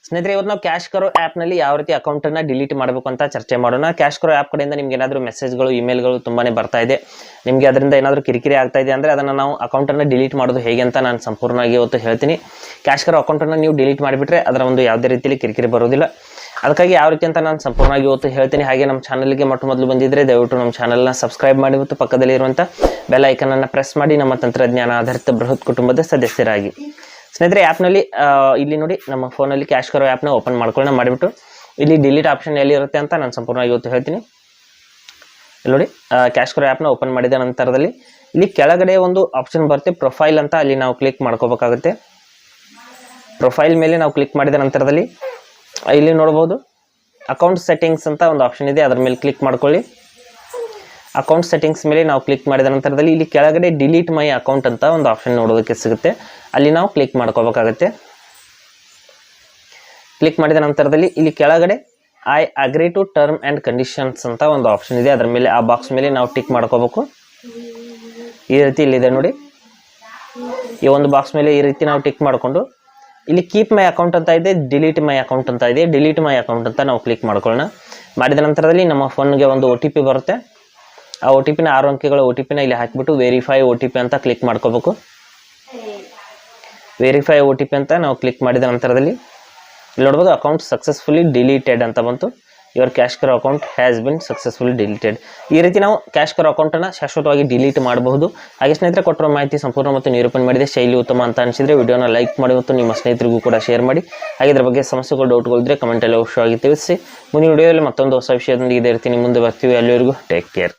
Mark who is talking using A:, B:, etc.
A: ಸ್ನೇಹಿತರೆ, ಇವತ್ತು ನಾವು ಕ್ಯಾಶ್ ಕರೋ ಆ್ಯಪ್ನಲ್ಲಿ ಯಾವ ರೀತಿ ಅಕೌಂಟನ್ನು ಡಿಲೀಟ್ ಮಾಡಬೇಕು ಅಂತ ಚರ್ಚೆ ಮಾಡೋಣ. ಕ್ಯಾಶ್ ಕರೋ ಆ್ಯಪ್ ಕಡೆಯಿಂದ ನಿಮ್ಗೆ ಏನಾದರೂ ಮೆಸೇಜ್ಗಳು, ಇಮೇಲ್ಗಳು ತುಂಬಾ ಬರ್ತಾ ಇದೆ, ನಿಮಗೆ ಅದರಿಂದ ಏನಾದರೂ ಕಿರಿಕಿರಿ ಆಗ್ತಾ ಇದೆ ಅಂದರೆ ಅದನ್ನು ನಾವು ಅಕೌಂಟನ್ನು ಡಿಲೀಟ್ ಮಾಡೋದು ಹೇಗೆ ಅಂತ ನಾನು ಸಂಪೂರ್ಣವಾಗಿ ಇವತ್ತು ಹೇಳ್ತೀನಿ. ಕ್ಯಾಶ್ ಕರೋ ಅಕೌಂಟನ್ನು ನೀವು ಡಿಲೀಟ್ ಮಾಡಿಬಿಟ್ರೆ ಅದರ ಒಂದು ಯಾವುದೇ ರೀತಿಯಲ್ಲಿ ಕಿರಿಕಿರಿ ಬರೋದಿಲ್ಲ. ಅದಕ್ಕಾಗಿ ಯಾವ ರೀತಿ ಅಂತ ನಾನು ಸಂಪೂರ್ಣವಾಗಿ ಇವತ್ತು ಹೇಳ್ತೀನಿ. ಹಾಗೆ ನಮ್ಮ ಚಾನಲ್ಗೆ ಮೊದಲು ಬಂದಿದ್ದರೆ ದಯವಿಟ್ಟು ನಮ್ಮ ಚಾನಲ್ನ ಸಬ್ಸ್ಕ್ರೈಬ್ ಮಾಡಿ ಮತ್ತು ಪಕ್ಕದಲ್ಲಿ ಇರುವಂಥ ಬೆಲ್ ಐಕನನ್ನು ಪ್ರೆಸ್ ಮಾಡಿ ನಮ್ಮ ತಂತ್ರಜ್ಞಾನ ಆಧಾರಿತ ಬೃಹತ್ ಕುಟುಂಬದ ಸದಸ್ಯರಾಗಿ. ಸ್ನೇಹಿತರೆ, ಆ್ಯಪ್ನಲ್ಲಿ ಇಲ್ಲಿ ನೋಡಿ, ನಮ್ಮ ಫೋನಲ್ಲಿ ಕ್ಯಾಶ್ ಕರೋ ಆ್ಯಪ್ನ ಓಪನ್ ಮಾಡ್ಕೊಳ್ಳೋಣ. ಮಾಡಿಬಿಟ್ಟು ಇಲ್ಲಿ ಡಿಲೀಟ್ ಆಪ್ಷನ್ ಎಲ್ಲಿರುತ್ತೆ ಅಂತ ನಾನು ಸಂಪೂರ್ಣವಾಗಿ ಇವತ್ತು ಹೇಳ್ತೀನಿ. ಇಲ್ಲಿ ನೋಡಿ, ಕ್ಯಾಶ್ ಕರೋ ಆ್ಯಪ್ನ ಓಪನ್ ಮಾಡಿದ ನಂತರದಲ್ಲಿ ಇಲ್ಲಿ ಕೆಳಗಡೆ ಒಂದು ಆಪ್ಷನ್ ಬರುತ್ತೆ ಪ್ರೊಫೈಲ್ ಅಂತ. ಅಲ್ಲಿ ನಾವು ಕ್ಲಿಕ್ ಮಾಡ್ಕೋಬೇಕಾಗುತ್ತೆ. ಪ್ರೊಫೈಲ್ ಮೇಲೆ ನಾವು ಕ್ಲಿಕ್ ಮಾಡಿದ ನಂತರದಲ್ಲಿ ಇಲ್ಲಿ ನೋಡ್ಬೋದು ಅಕೌಂಟ್ ಸೆಟ್ಟಿಂಗ್ಸ್ ಅಂತ ಒಂದು ಆಪ್ಷನ್ ಇದೆ, ಅದರ ಮೇಲೆ ಕ್ಲಿಕ್ ಮಾಡ್ಕೊಳ್ಳಿ. ಅಕೌಂಟ್ ಸೆಟ್ಟಿಂಗ್ಸ್ ಮೇಲೆ ನಾವು ಕ್ಲಿಕ್ ಮಾಡಿದ ನಂತರದಲ್ಲಿ ಇಲ್ಲಿ ಕೆಳಗಡೆ ಡಿಲೀಟ್ ಮೈ ಅಕೌಂಟ್ ಅಂತ ಒಂದು ಆಪ್ಷನ್ ನೋಡೋದಕ್ಕೆ ಸಿಗುತ್ತೆ. ಅಲ್ಲಿ ನಾವು ಕ್ಲಿಕ್ ಮಾಡ್ಕೋಬೇಕಾಗುತ್ತೆ. ಕ್ಲಿಕ್ ಮಾಡಿದ ನಂತರದಲ್ಲಿ ಇಲ್ಲಿ ಕೆಳಗಡೆ I agree to term and conditions ಅಂತ ಒಂದು ಆಪ್ಷನ್ ಇದೆ, ಅದರ ಮೇಲೆ ಆ ಬಾಕ್ಸ್ ಮೇಲೆ ನಾವು ಟಿಕ್ ಮಾಡ್ಕೋಬೇಕು. ಈ ರೀತಿ ಇಲ್ಲಿದೆ ನೋಡಿ, ಈ ಒಂದು ಬಾಕ್ಸ್ ಮೇಲೆ ಈ ರೀತಿ ನಾವು ಟಿಕ್ ಮಾಡಿಕೊಂಡು ಇಲ್ಲಿ ಕೀಪ್ ಮೈ ಅಕೌಂಟ್ ಅಂತ ಇದೆ, ಡಿಲೀಟ್ ಮೈ ಅಕೌಂಟ್ ಅಂತ ಇದೆ. ಡಿಲೀಟ್ ಮೈ ಅಕೌಂಟ್ ಅಂತ ನಾವು ಕ್ಲಿಕ್ ಮಾಡ್ಕೊಳ್ಳೋಣ. ಮಾಡಿದ ನಂತರದಲ್ಲಿ ನಮ್ಮ ಫೋನ್ಗೆ ಒಂದು OTP ಬರುತ್ತೆ. ಆ OTPನ 6 ಅಂಕೆಗಳ OTPನ ಇಲ್ಲಿ ಹಾಕಿಬಿಟ್ಟು ವೆರಿಫೈ OTP ಅಂತ ಕ್ಲಿಕ್ ಮಾಡ್ಕೋಬೇಕು. ವೆರಿಫೈ OTP ಅಂತ ನಾವು ಕ್ಲಿಕ್ ಮಾಡಿದ ನಂತರದಲ್ಲಿ ಇಲ್ಲಿ ನೋಡ್ಬೋದು ಅಕೌಂಟ್ ಸಕ್ಸಸ್ಫುಲಿ ಡಿಲೀಟೆಡ್ ಅಂತ ಬಂತು. Your CashKaro account has been successfully deleted. ಈ ರೀತಿ ನಾವು ಕ್ಯಾಶ್ ಕರೋ ಅಕೌಂಟನ್ನು ಶಾಶ್ವತವಾಗಿ ಡಿಲೀಟ್ ಮಾಡಬಹುದು. ಹಾಗೆ ಸ್ನೇಹಿತರೆ, ಕೊಟ್ಟಿರೋ ಮಾಹಿತಿ ಸಂಪೂರ್ಣ ಮತ್ತು ನಿರೂಪಣೆ ಮಾಡಿದೆ, ಶೈಲಿ ಉತ್ತಮ ಅಂತ ಅನಿಸಿದರೆ ವಿಡಿಯೋನ ಲೈಕ್ ಮಾಡಿ ಮತ್ತು ನಿಮ್ಮ ಸ್ನೇಹಿತರಿಗೂ ಕೂಡ ಶೇರ್ ಮಾಡಿ. ಹಾಗೆ ಇದರ ಬಗ್ಗೆ ಸಮಸ್ಯೆಗಳು, ಡೌಟ್ಗಳು ಇದ್ದರೆ ಕಮೆಂಟಲ್ಲಿ ಅವಶ್ಯವಾಗಿ ತಿಳಿಸಿ. ಮುಂದಿನ ವಿಡಿಯೋದಲ್ಲಿ ಮತ್ತೊಂದು ಹೊಸ ವಿಷಯದೊಂದಿಗೆ ಇದೇ ರೀತಿ ನಿಮ್ಮ ಮುಂದೆ ಬರ್ತೀವಿ. ಅಲ್ಲಿವರೆಗೂ ಟೇಕ್ ಕೇರ್.